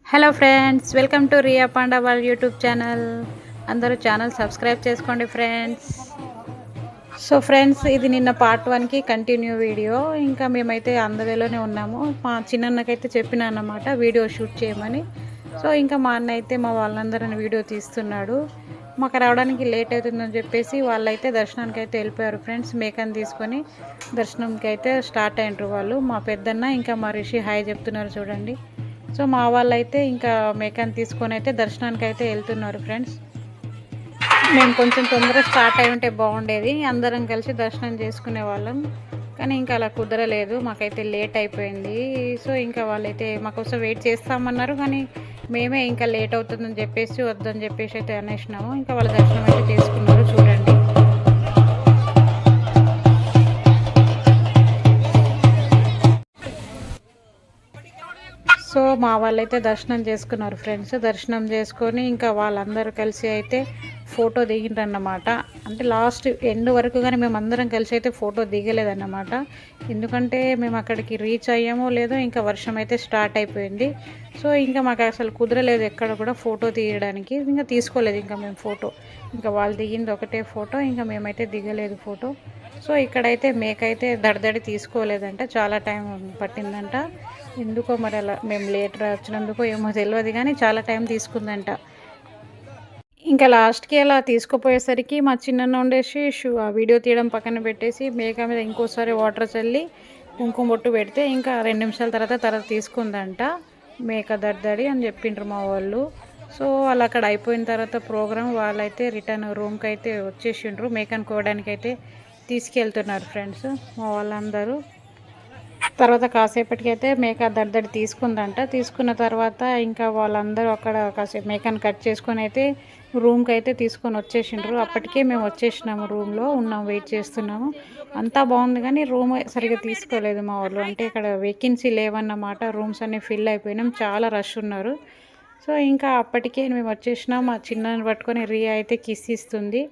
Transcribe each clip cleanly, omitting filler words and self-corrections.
Hello friends, welcome to Riya Panda వాళ్ళ YouTube channel. అందరూ channel subscribe చేసుకోండి ఫ్రెండ్స్. సో ఫ్రెండ్స్, ఇది నిన్న పార్ట్ 1కి కంటిన్యూ వీడియో. ఇంకా మేమైతే అందవేలోనే ఉన్నాము. మా చిన్నన్నకైతే చెప్పిన అన్నమాట వీడియో షూట్ చేయమని. సో ఇంకా మా అన్న అయితే మా వాళ్ళందరిని వీడియో తీస్తున్నాడు. మాకు రావడానికి లేట్ అవుతుందని చెప్పేసి వాళ్ళైతే దర్శనానికి అయితే వెళ్ళిపోయారు ఫ్రెండ్స్. మేకని తీసుకొని దర్శనంకి అయితే స్టార్ట్ అయినరు వాళ్ళు. మా పెద్దన్న ఇంకా మా రిషి హాయ్ చెప్తున్నారు చూడండి. సో మా వాళ్ళైతే ఇంకా మేకని తీసుకొని అయితే దర్శనానికి అయితే వెళ్తున్నారు ఫ్రెండ్స్. మేము కొంచెం తొందరగా స్టార్ట్ అయి ఉంటే బాగుండేది, అందరం కలిసి దర్శనం చేసుకునే వాళ్ళం. కానీ ఇంకా అలా కుదరలేదు, మాకైతే లేట్ అయిపోయింది. సో ఇంకా వాళ్ళైతే మాకోసం వెయిట్ చేస్తామన్నారు, కానీ మేమే ఇంకా లేట్ అవుతుందని చెప్పేసి వద్దని చెప్పేసి అయితే అనేసినాము. ఇంకా వాళ్ళ దర్శనం అయితే చేసుకున్నారు చూడండి. సో మా వాళ్ళైతే దర్శనం చేసుకున్నారు ఫ్రెండ్స్. దర్శనం చేసుకొని ఇంకా వాళ్ళందరూ కలిసి అయితే ఫోటో దిగిండ్రన్నమాట. అంటే లాస్ట్ ఎండ్ వరకు కానీ మేము అందరం కలిసి అయితే ఫోటో దిగలేదన్నమాట. ఎందుకంటే మేము అక్కడికి రీచ్ అయ్యామో లేదో ఇంకా వర్షం అయితే స్టార్ట్ అయిపోయింది. సో ఇంకా మాకు అసలు కుదరలేదు ఎక్కడ కూడా ఫోటో తీయడానికి. ఇంకా తీసుకోలేదు ఇంకా మేము ఫోటో. ఇంకా వాళ్ళు దిగింది ఒకటే ఫోటో, ఇంకా మేమైతే దిగలేదు ఫోటో. సో ఇక్కడైతే మేకైతే దడదడి తీసుకోలేదంట, చాలా టైం పట్టిందంట. ఎందుకో మరి అలా మేము లేట్ వచ్చినందుకో ఏమో తెలియదు, కానీ చాలా టైం తీసుకుందంట. ఇంకా లాస్ట్కి అలా తీసుకుపోయేసరికి మా చిన్న ఉండేసి ఆ వీడియో తీయడం పక్కన పెట్టేసి మేక మీద ఇంకోసారి వాటర్ చల్లి కుంకుమ బొట్టు పెడితే ఇంకా 2 నిమిషాల తర్వాత తీసుకుందంట మేక దడ్దడి అని చెప్పిండ్రు మా వాళ్ళు. సో వాళ్ళు అక్కడ అయిపోయిన తర్వాత ప్రోగ్రామ్ వాళ్ళైతే రిటర్న్ రూమ్కి అయితే వచ్చేసిండ్రు. మేకను కోవడానికి అయితే తీసుకెళ్తున్నారు ఫ్రెండ్స్ మా వాళ్ళందరూ. తర్వాత కాసేపటికి అయితే మేక దడ్దడి తీసుకుందంట. తీసుకున్న తర్వాత ఇంకా వాళ్ళందరూ అక్కడ కాసేపు మేకను కట్ చేసుకొని అయితే రూమ్కి అయితే తీసుకొని వచ్చేసిండ్రు. అప్పటికే మేము వచ్చేసినాము, రూమ్లో ఉన్నాం, వెయిట్ చేస్తున్నాము. అంతా బాగుంది కానీ రూమ్ సరిగ్గా తీసుకోలేదు మా వాళ్ళు. అంటే ఇక్కడ వేకెన్సీ లేవన్నమాట, రూమ్స్ అన్నీ ఫిల్ అయిపోయినాం, చాలా రష్ ఉన్నారు. సో ఇంకా అప్పటికే మేము వచ్చేసినాం. మా చిన్నని పట్టుకొని రియా అయితే కిస్ ఇస్తుంది.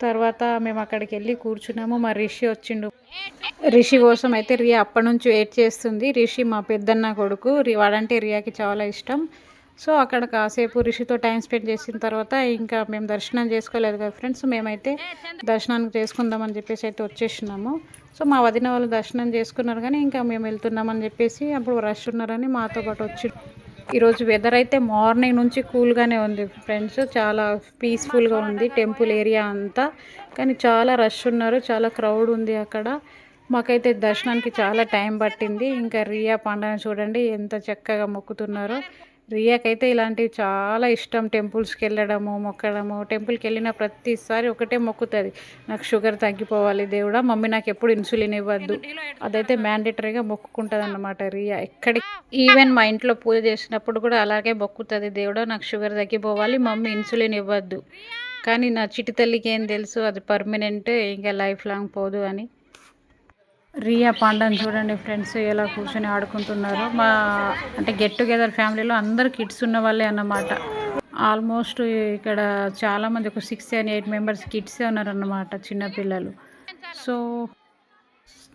తర్వాత మేము అక్కడికి వెళ్ళి కూర్చున్నాము. మా రిషి వచ్చిండు. రిషి కోసం అయితే రియా అప్పటి నుంచి వెయిట్ చేస్తుంది. రిషి మా పెద్దన్న కొడుకు, వాడంటే రియాకి చాలా ఇష్టం. సో అక్కడ కాసేపు రిషితో టైం స్పెండ్ చేసిన తర్వాత ఇంకా మేము దర్శనం చేసుకోలేదు కదా ఫ్రెండ్స్, మేమైతే దర్శనానికి చేసుకుందామని చెప్పేసి అయితే వచ్చేసినాము. సో మా వదిన వాళ్ళు దర్శనం చేసుకున్నారు, కానీ ఇంకా మేము వెళ్తున్నామని చెప్పేసి అప్పుడు రష్ ఉన్నారని మాతో పాటు వచ్చి. ఈరోజు వెదర్ అయితే మార్నింగ్ నుంచి కూల్గానే ఉంది ఫ్రెండ్స్, చాలా పీస్ఫుల్గా ఉంది టెంపుల్ ఏరియా అంతా. కానీ చాలా రష్ ఉన్నారు, చాలా క్రౌడ్ ఉంది అక్కడ. మాకైతే దర్శనానికి చాలా టైం పట్టింది. ఇంకా రియా పండుగ చూడండి ఎంత చక్కగా మొక్కుతున్నారో. రియాకైతే ఇలాంటివి చాలా ఇష్టం, టెంపుల్స్కి వెళ్ళడము, మొక్కడము. టెంపుల్కి వెళ్ళిన ప్రతిసారి ఒకటే మొక్కుతుంది, నాకు షుగర్ తగ్గిపోవాలి దేవుడా, మమ్మీ నాకు ఎప్పుడు ఇన్సులిన్ ఇవ్వద్దు. అదైతే మ్యాండేటరీగా మొక్కుకుంటుంది అన్నమాట రియా. ఎక్కడికి ఈవెన్ మా ఇంట్లో పూజ చేసినప్పుడు కూడా అలాగే మొక్కుతుంది, దేవుడా నాకు షుగర్ తగ్గిపోవాలి, మమ్మీ ఇన్సులిన్ ఇవ్వద్దు. కానీ నా చిటి తల్లికి ఏం తెలుసు అది పర్మనెంట్, ఇంకా లైఫ్ లాంగ్ పోదు అని. రియా పాండాని చూడండి ఫ్రెండ్స్ ఎలా కూర్చొని ఆడుకుంటున్నారు. మా అంటే గెట్ టుగెదర్ ఫ్యామిలీలో అందరు కిడ్స్ ఉన్న వాళ్ళే అన్నమాట. ఆల్మోస్ట్ ఇక్కడ చాలామంది ఒక 6 and 8 మెంబర్స్ కిడ్సే ఉన్నారన్నమాట, చిన్నపిల్లలు. సో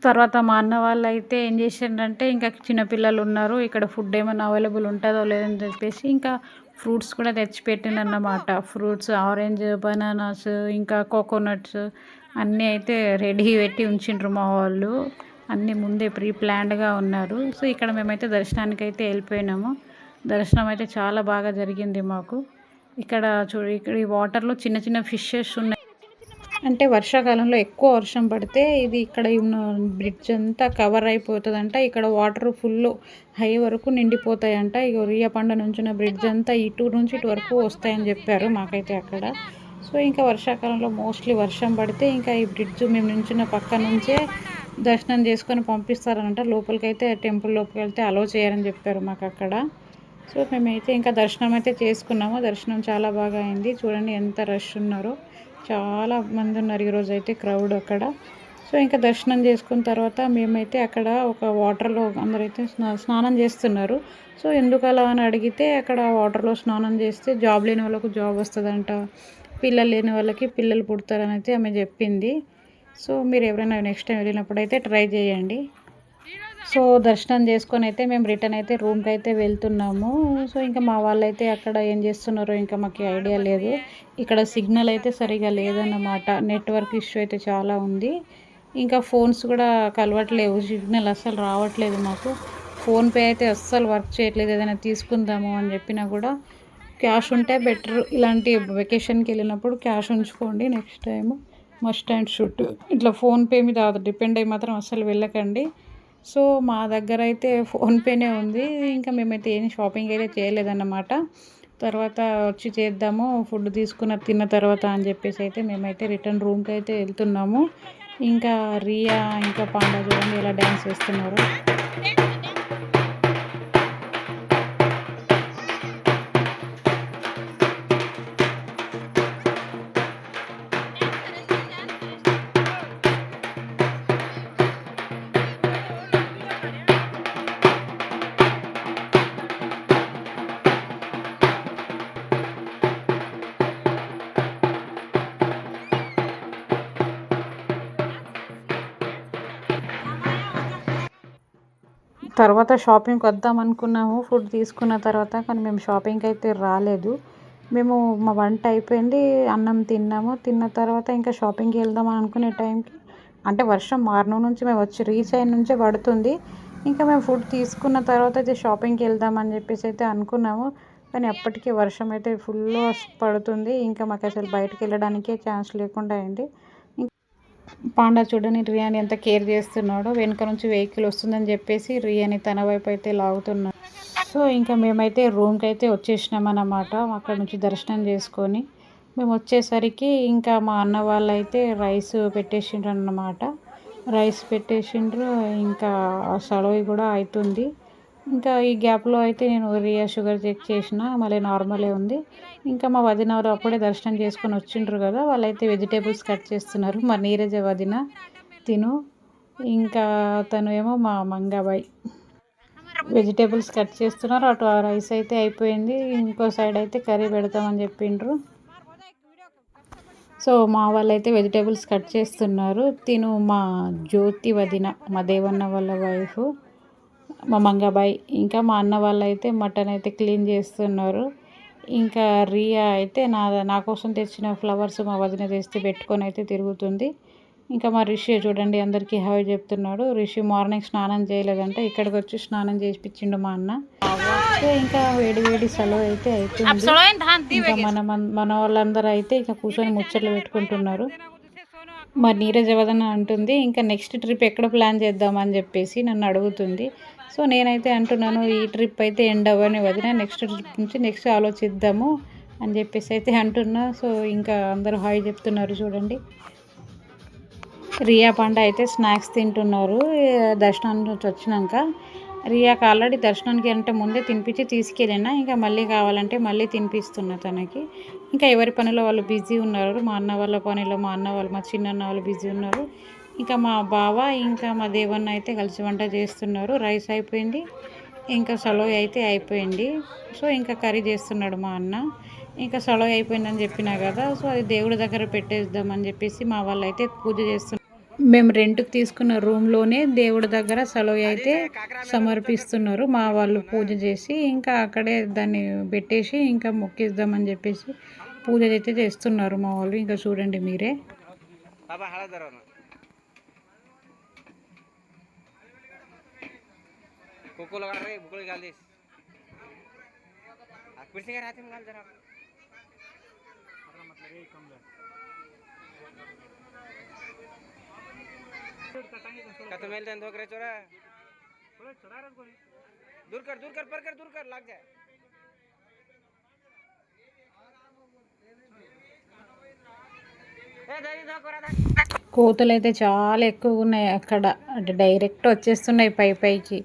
తర్వాత మా అన్న వాళ్ళు అయితే ఏం చేసిండ్రంటే ఇంకా చిన్నపిల్లలు ఉన్నారు, ఇక్కడ ఫుడ్ ఏమైనా అవైలబుల్ ఉంటుందో లేదని చెప్పేసి ఇంకా ఫ్రూట్స్ కూడా తెచ్చిపెట్టిందన్నమాట. ఫ్రూట్స్ ఆరెంజ్, బనానాస్, ఇంకా కోకోనట్స్ అన్నీ అయితే రెడీ పెట్టి ఉంచిండ్రు మా వాళ్ళు. అన్నీ ముందే ప్రీ ప్లాన్డ్గా ఉన్నారు. సో ఇక్కడ మేమైతే దర్శనానికి అయితే వెళ్ళిపోయినాము. దర్శనం అయితే చాలా బాగా జరిగింది మాకు. ఇక్కడ ఇక్కడ ఈ వాటర్లో చిన్న చిన్న ఫిషెస్ ఉన్నాయి. అంటే వర్షాకాలంలో ఎక్కువ వర్షం పడితే ఇది ఇక్కడ ఉన్న బ్రిడ్జ్ అంతా కవర్ అయిపోతుందంట. ఇక్కడ వాటర్ ఫుల్ హై వరకు నిండిపోతాయంట. ఇక రియపండ నుంచిన బ్రిడ్జ్ అంతా ఇటు నుంచి ఇటు వరకు వస్తాయని చెప్పారు మాకైతే అక్కడ. సో ఇంకా వర్షాకాలంలో మోస్ట్లీ వర్షం పడితే ఇంకా ఈ బ్రిడ్జ్ మేము నుంచిన పక్క నుంచే దర్శనం చేసుకొని పంపిస్తారనంట. లోపలికి అయితే టెంపుల్ లోపలికి వెళ్తే అలో చేయరని చెప్పారు మాకు అక్కడ. సో మేమైతే ఇంకా దర్శనం అయితే చేసుకున్నాము. దర్శనం చాలా బాగా అయింది. చూడండి ఎంత రష్ ఉన్నారో, చాలా మంది ఉన్నారు ఈరోజు అయితే క్రౌడ్ అక్కడ. సో ఇంకా దర్శనం చేసుకున్న తర్వాత మేమైతే అక్కడ ఒక వాటర్లో అందరైతే స్నానం చేస్తున్నారు. సో ఎందుకు అలా అని అడిగితే అక్కడ వాటర్లో స్నానం చేస్తే జాబ్ లేని వాళ్ళకు జాబ్ వస్తుందంట, పిల్లలు లేని వాళ్ళకి పిల్లలు పుడతారని అయితే ఆమె చెప్పింది. సో మీరు ఎవరైనా నెక్స్ట్ టైం వెళ్ళినప్పుడు అయితే ట్రై చేయండి. సో దర్శనం చేసుకొని అయితే మేము రిటర్న్ అయితే రూమ్కి అయితే వెళ్తున్నాము. సో ఇంకా మా వాళ్ళైతే అక్కడ ఏం చేస్తున్నారో ఇంకా మాకు ఐడియా లేదు. ఇక్కడ సిగ్నల్ అయితే సరిగా లేదన్నమాట. నెట్వర్క్ ఇష్యూ అయితే చాలా ఉంది. ఇంకా ఫోన్స్ కూడా కలవట్లేవు, సిగ్నల్ అస్సలు రావట్లేదు మాకు. ఫోన్పే అయితే అస్సలు వర్క్ చేయట్లేదు. ఏదైనా తీసుకుందాము అని చెప్పినా కూడా క్యాష్ ఉంటే బెటర్. ఇలాంటి వెకేషన్కి వెళ్ళినప్పుడు క్యాష్ ఉంచుకోండి. Next time must and should. ఇట్లా ఫోన్పే మీద డిపెండ్ అయ్యి మాత్రం అస్సలు వెళ్ళకండి. సో మా దగ్గర అయితే ఫోన్పేనే ఉంది. ఇంకా మేమైతే ఏం షాపింగ్ అయితే చేయలేదన్నమాట. తర్వాత వచ్చి చేద్దాము ఫుడ్ తిన్న తర్వాత అని చెప్పేసి అయితే మేమైతే రిటర్న్ రూమ్కి అయితే వెళ్తున్నాము. ఇంకా రియా ఇంకా పాండా చూడండి ఎలా డ్యాన్స్ చేస్తున్నారు. తర్వాత షాపింగ్కి వద్దాం అనుకున్నాము ఫుడ్ తీసుకున్న తర్వాత. కానీ మేము షాపింగ్కి అయితే రాలేదు. మేము మా వంట అయిపోయింది, అన్నం తిన్నాము. తిన్న తర్వాత ఇంకా షాపింగ్కి వెళ్దాం అనుకునే టైంకి అంటే వర్షం మార్నింగ్ నుంచి మేము వచ్చి రీచ్ అయిన నుంచే పడుతుంది. ఇంకా మేము ఫుడ్ తీసుకున్న తర్వాత అయితే షాపింగ్కి వెళ్దామని చెప్పేసి అయితే అనుకున్నాము. కానీ అప్పటికే వర్షం అయితే ఫుల్ పడుతుంది. ఇంకా మాకు అసలు బయటకు వెళ్ళడానికే ఛాన్స్ లేకుండా అయింది. పాండా చూడని రియాని ఎంత కేర్ చేస్తున్నాడో. వెనుక నుంచి వెహికల్ వస్తుందని చెప్పేసి రియాని తన వైపు అయితే లాగుతున్నాడు. సో ఇంకా మేమైతే రూమ్కి అయితే వచ్చేసినాం అన్నమాట. అక్కడ నుంచి దర్శనం చేసుకొని మేము వచ్చేసరికి ఇంకా మా అన్న వాళ్ళు అయితే రైస్ పెట్టేసిండ్రు అన్నమాట. రైస్ పెట్టేసిండ్రు. ఇంకా సడవి కూడా అవుతుంది. ఇంకా ఈ గ్యాప్లో అయితే నేను రియా షుగర్ చెక్ చేసిన, మళ్ళీ నార్మలే ఉంది. ఇంకా మా వదిన వారు అప్పుడే దర్శనం చేసుకొని వచ్చిండ్రు కదా, వాళ్ళైతే వెజిటేబుల్స్ కట్ చేస్తున్నారు. మా నీరజ వదిన తిను, ఇంకా తను ఏమో మా మంగాబాయ్ వెజిటేబుల్స్ కట్ చేస్తున్నారు. అటు ఆ రైస్ అయితే అయిపోయింది, ఇంకో సైడ్ అయితే కర్రీ పెడతామని చెప్పిండ్రు. సో మా వాళ్ళైతే వెజిటేబుల్స్ కట్ చేస్తున్నారు. తిను మా జ్యోతి వదిన, మా దేవన్న వాళ్ళ వైఫ్, మా మంగాబాయ్. ఇంకా మా అన్న వాళ్ళు అయితే మటన్ అయితే క్లీన్ చేస్తున్నారు. ఇంకా రియా అయితే నా కోసం తెచ్చిన ఫ్లవర్స్ మా వదిన తెస్తే పెట్టుకొని అయితే తిరుగుతుంది. ఇంకా మా రిషి చూడండి అందరికీ హాయ్ చెప్తున్నాడు. రిషి మార్నింగ్ స్నానం చేయలేదంటే ఇక్కడికి వచ్చి స్నానం చేసిపించిండు మా అన్న. సో ఇంకా వేడి వేడి సెలవు అయితే అవుతుంది. ఇంకా మన వాళ్ళందరూ అయితే ఇంకా కూర్చొని ముచ్చట్లు పెట్టుకుంటున్నారు. మా నీరజ వదన అంటుంది ఇంకా నెక్స్ట్ ట్రిప్ ఎక్కడ ప్లాన్ చేద్దామని చెప్పేసి నన్ను అడుగుతుంది. సో నేనైతే అంటున్నాను ఈ ట్రిప్ అయితే ఎండ్ అవ్వని వదిన, నెక్స్ట్ ట్రిప్ నుంచి నెక్స్ట్ ఆలోచిద్దాము అని చెప్పేసి అయితే అంటున్నా. సో ఇంకా అందరూ హాయ్ చెప్తున్నారు చూడండి. రియా పండ అయితే స్నాక్స్ తింటున్నారు దర్శనం నుంచి వచ్చినాక. రియాకి ఆల్రెడీ దర్శనానికి అంటే ముందే తినిపించి తీసుకెళ్ళినా, ఇంకా మళ్ళీ కావాలంటే మళ్ళీ తినిపిస్తున్నా తనకి. ఇంకా ఎవరి పనిలో వాళ్ళు బిజీ ఉన్నారు. మా అన్న వాళ్ళ పనిలో మా చిన్నన్న వాళ్ళు బిజీ ఉన్నారు. ఇంకా మా బావ ఇంకా మా దేవన్న అయితే కలిసి వంట చేస్తున్నారు. రైస్ అయిపోయింది, ఇంకా సలోయ్ అయితే అయిపోయింది. సో ఇంకా కర్రీ చేస్తున్నాడు మా అన్న. ఇంకా సలోయ్ అయిపోయిందని చెప్పినా కదా, సో అది దేవుడి దగ్గర పెట్టేద్దామని చెప్పేసి మా వాళ్ళు అయితే పూజ చేస్తున్నారు. మేము రెంట్కి తీసుకున్న రూమ్లోనే దేవుడి దగ్గర సలోయ్ అయితే సమర్పిస్తున్నారు మా వాళ్ళు పూజ చేసి. ఇంకా అక్కడే దాన్ని పెట్టేసి ఇంకా మొక్కిద్దామని చెప్పేసి పూజ అయితే చేస్తున్నారు మా వాళ్ళు. ఇంకా చూడండి మీరే. तो मेल दो करे चोरा दूर कर पर कर दूर कर लाग जाए. కోతులు అయితే చాలా ఎక్కువగా ఉన్నాయి అక్కడ, అంటే డైరెక్ట్ వచ్చేస్తున్నాయి పైకి.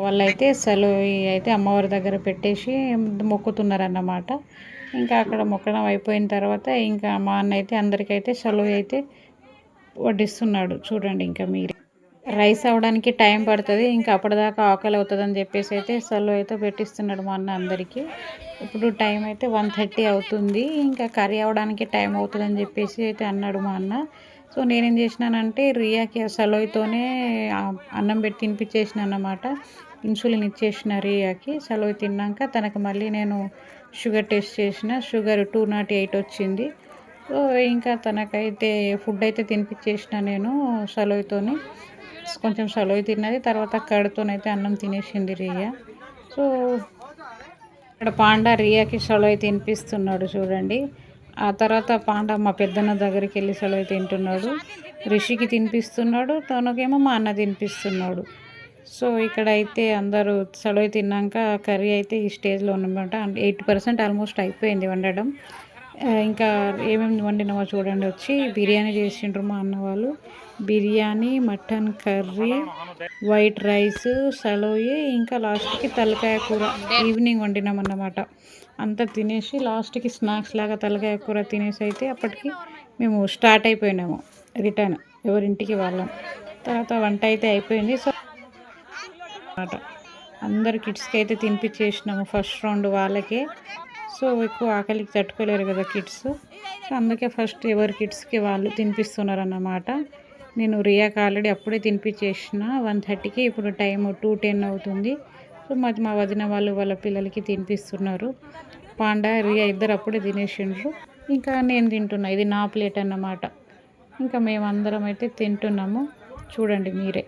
వాళ్ళైతే సలోయి అయితే అమ్మవారి దగ్గర పెట్టేసి మొక్కుతున్నారు అన్నమాట. ఇంకా అక్కడ మొక్కడం అయిపోయిన తర్వాత ఇంకా మా అన్న అయితే అందరికైతే సలోయి అయితే వడ్డిస్తున్నాడు చూడండి. ఇంకా మీరే రైస్ అవ్వడానికి టైం పడుతుంది, ఇంకా అప్పటిదాకా ఆకలి అవుతుందని చెప్పేసి అయితే సలో అయితే పెట్టిస్తున్నాడు మా అన్న అందరికీ. ఇప్పుడు టైం అయితే 1:30 అవుతుంది. ఇంకా కర్రీ అవ్వడానికి టైం అవుతుందని చెప్పేసి అయితే అన్నాడు మా అన్న. సో నేనేం చేసినానంటే రియాకి ఆ సలోయితోనే అన్నం పెట్టి తినిపించేసిన అన్నమాట. ఇన్సులిన్ ఇచ్చేసిన రియాకి. సలోయి తిన్నాక తనకు మళ్ళీ నేను షుగర్ టెస్ట్ చేసిన. షుగర్ 208 వచ్చింది. సో ఇంకా తనకైతే ఫుడ్ అయితే తినిపించేసిన నేను సలోయితోని. కొంచెం సలోయి తిన్నది, తర్వాత కడుతోనైతే అన్నం తినేసింది రియా. సో ఇక్కడ పాండా రియాకి సలోయి తినిపిస్తున్నాడు చూడండి. ఆ తర్వాత పాండా మా పెద్దన్న దగ్గరికి వెళ్ళి సలోయి తింటున్నాడు. రిషికి తినిపిస్తున్నాడు, తనకేమో మా అన్న తినిపిస్తున్నాడు. సో ఇక్కడైతే అందరూ సలోయి తిన్నాక కర్రీ అయితే ఈ స్టేజ్లో ఉన్నమాట. 80% ఆల్మోస్ట్ అయిపోయింది వండడం. ఇంకా ఏమేమి వండినామో చూడండి. వచ్చి బిర్యానీ చేసిండ్రు మా అన్న వాళ్ళు. Biryani, mutton curry, white rice, సలోయి, ఇంకా లాస్ట్కి తలకాయ కూర ఈవినింగ్ వండినామన్నమాట. అంతా తినేసి లాస్ట్కి స్నాక్స్ లాగా తలకాయ కూర తినేసి అయితే అప్పటికి మేము స్టార్ట్ అయిపోయినాము రిటర్న్ ఎవరింటికి వాళ్ళం. తర్వాత వంట అయితే అయిపోయింది. సో అన్నమాట అందరు కిడ్స్కి అయితే తినిపించేసినాము ఫస్ట్ రౌండ్ వాళ్ళకే. సో ఎక్కువ ఆకలికి తట్టుకోలేరు కదా కిడ్స్. సో అందుకే ఫస్ట్ ఎవరి కిడ్స్కి వాళ్ళు తినిపిస్తున్నారు అన్నమాట. నేను రియాకి ఆల్రెడీ అప్పుడే తినిపించేసిన 1:30కి. ఇప్పుడు టైం 2:10 అవుతుంది. సో మా వదిన వాళ్ళు వాళ్ళ పిల్లలకి తినిపిస్తున్నారు. పాండా రియా ఇద్దరు అప్పుడే తినేసిండ్రు. ఇంకా నేను తింటున్నా. ఇది నా ప్లేట్ అన్నమాట. ఇంకా మేమందరం అయితే తింటున్నాము. చూడండి మీరే.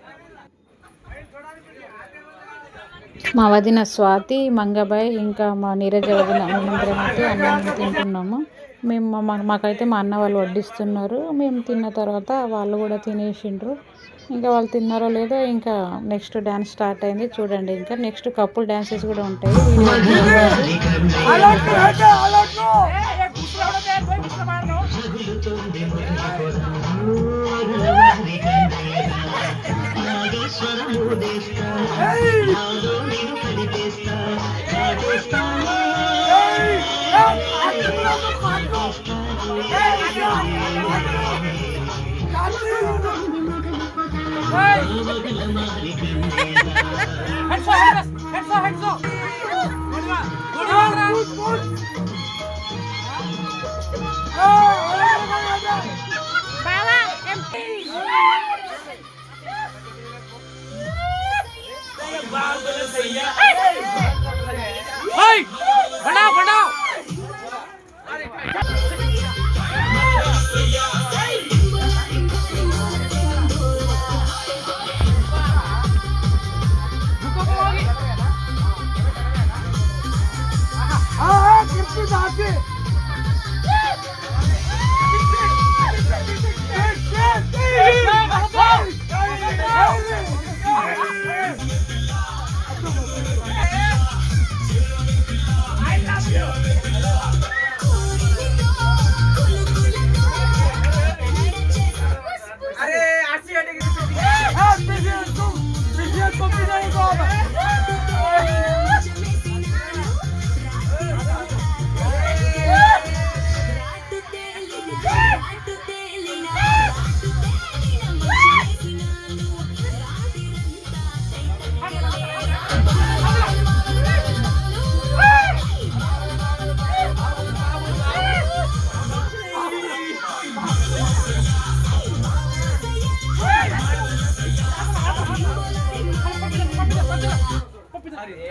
మా వదిన స్వాతి, మంగబాయ్, ఇంకా మా నీరజ వదిన మేమందరం అయితే అన్నం తింటున్నాము. మాకైతే మా అన్న వాళ్ళు వడ్డిస్తున్నారు. మేము తిన్న తర్వాత వాళ్ళు కూడా తినేసిండ్రు. ఇంకా వాళ్ళు తిన్నారో లేదో ఇంకా నెక్స్ట్ డ్యాన్స్ స్టార్ట్ అయింది. చూడండి. ఇంకా నెక్స్ట్ కపుల్ డ్యాన్సెస్ కూడా ఉంటాయి.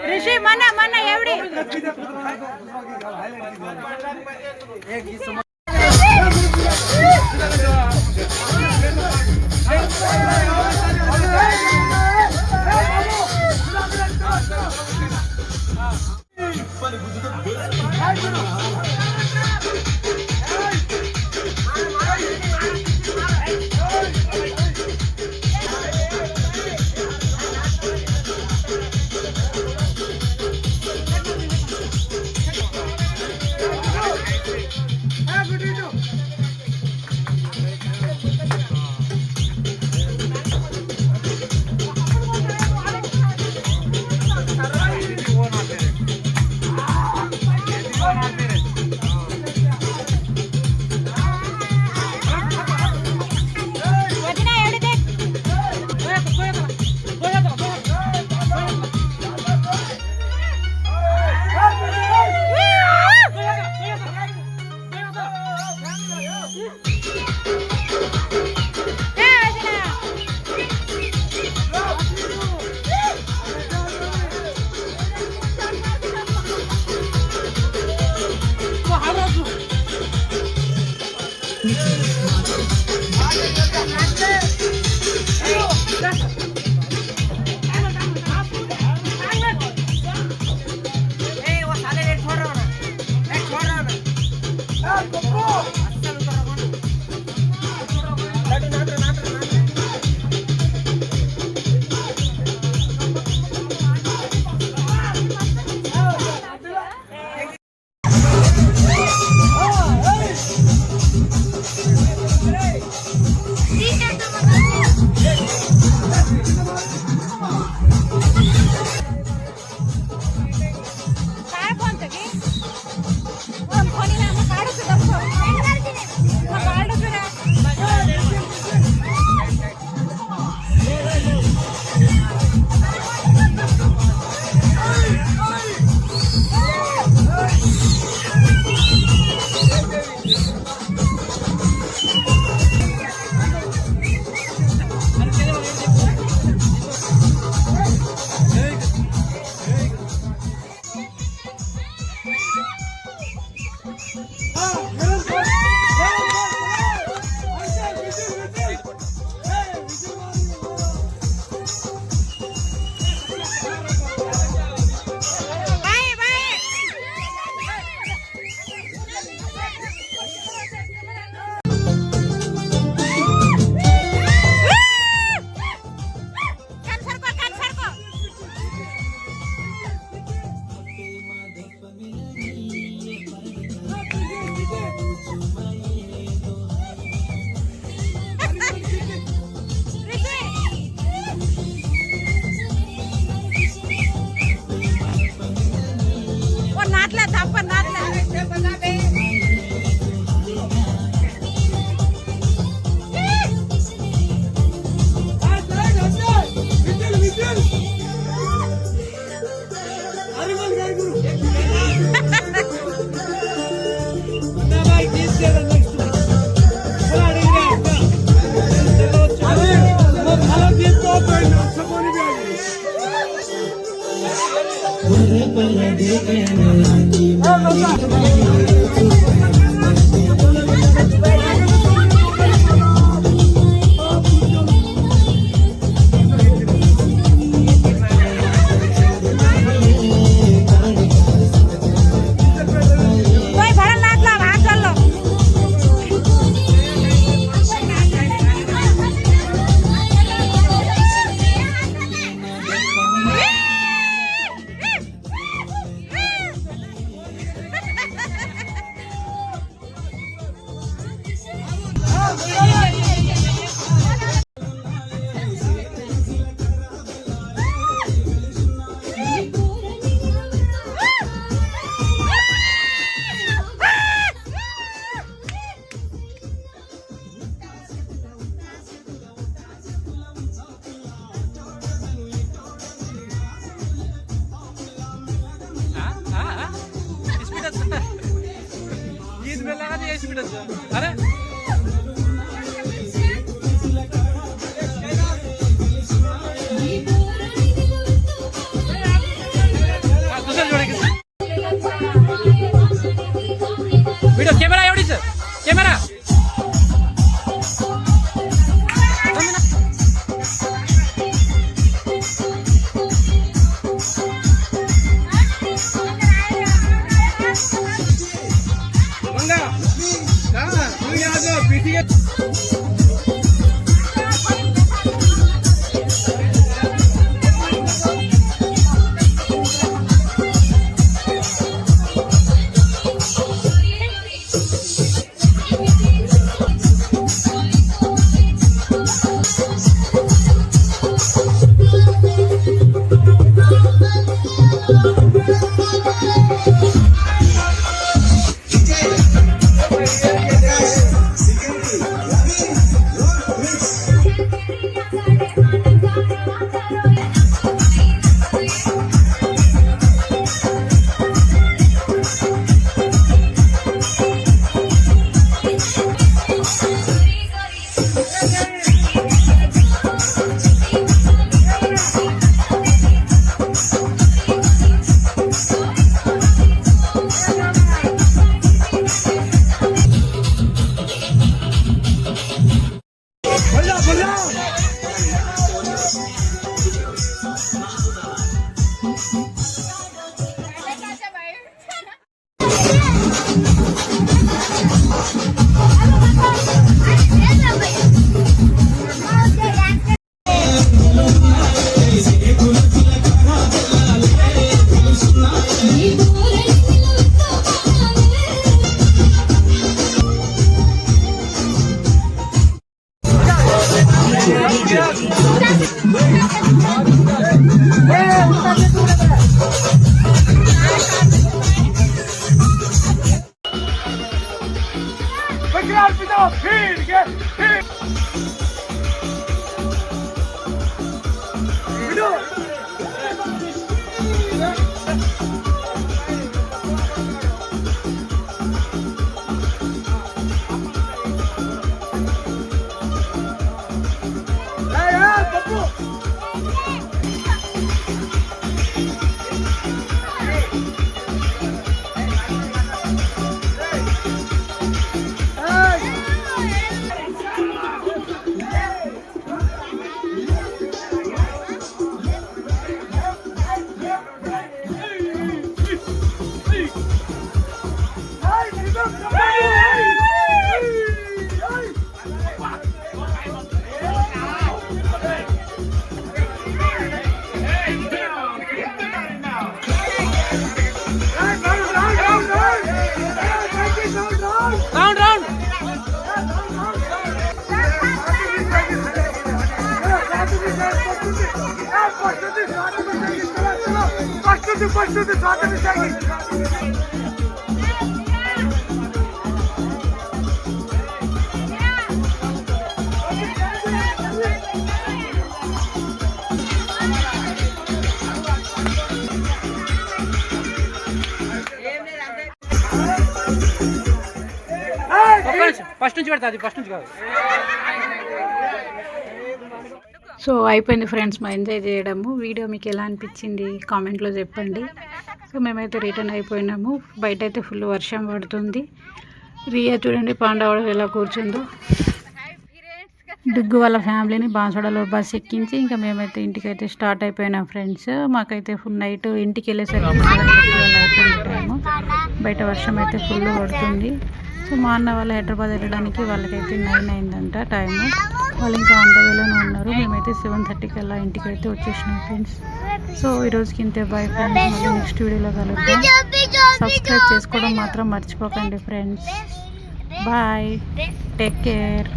ऋषि मना मना एवढी నాట్లే తప్ప నాట్లే अरे वीडियो कैमरा एवढी सर कैमरा ఫస్ట్ నుంచి పెడతా, అది ఫస్ట్ నుంచి కాదు. సో అయిపోయింది ఫ్రెండ్స్ మా ఎంజాయ్ చేయడము. వీడియో మీకు ఎలా అనిపించింది కామెంట్లో చెప్పండి. సో మేమైతే రిటర్న్ అయిపోయినాము. బయట అయితే ఫుల్ వర్షం పడుతుంది. రియా చూడండి పాండవాడు ఎలా కూర్చుందో. డుగ్గు వాళ్ళ ఫ్యామిలీని బాన్సోడలో బస్ ఎక్కించి ఇంకా మేమైతే ఇంటికైతే స్టార్ట్ అయిపోయినాం ఫ్రెండ్స్. మాకైతే ఫుల్ నైట్ ఇంటికి వెళ్ళేసరికి 7:30 అయిపోయింది టైము. బయట వర్షం అయితే ఫుల్ పడుతుంది. సో మా అన్న వాళ్ళు హైదరాబాద్ వెళ్ళడానికి వాళ్ళకైతే 9 అయిందంట టైము. వాళ్ళు ఇంకా ఆన్ ద వేలోనే ఉన్నారు. మేమైతే 7:30 అలా ఇంటికైతే వచ్చేసినాం ఫ్రెండ్స్. సో ఈరోజుకి ఇంతే, బాయ్ ఫ్రెండ్స్. మళ్ళీ నెక్స్ట్ వీడియోలో కలుద్దాం. సబ్స్క్రైబ్ చేసుకోవడం మాత్రం మర్చిపోకండి ఫ్రెండ్స్. Bye, take care.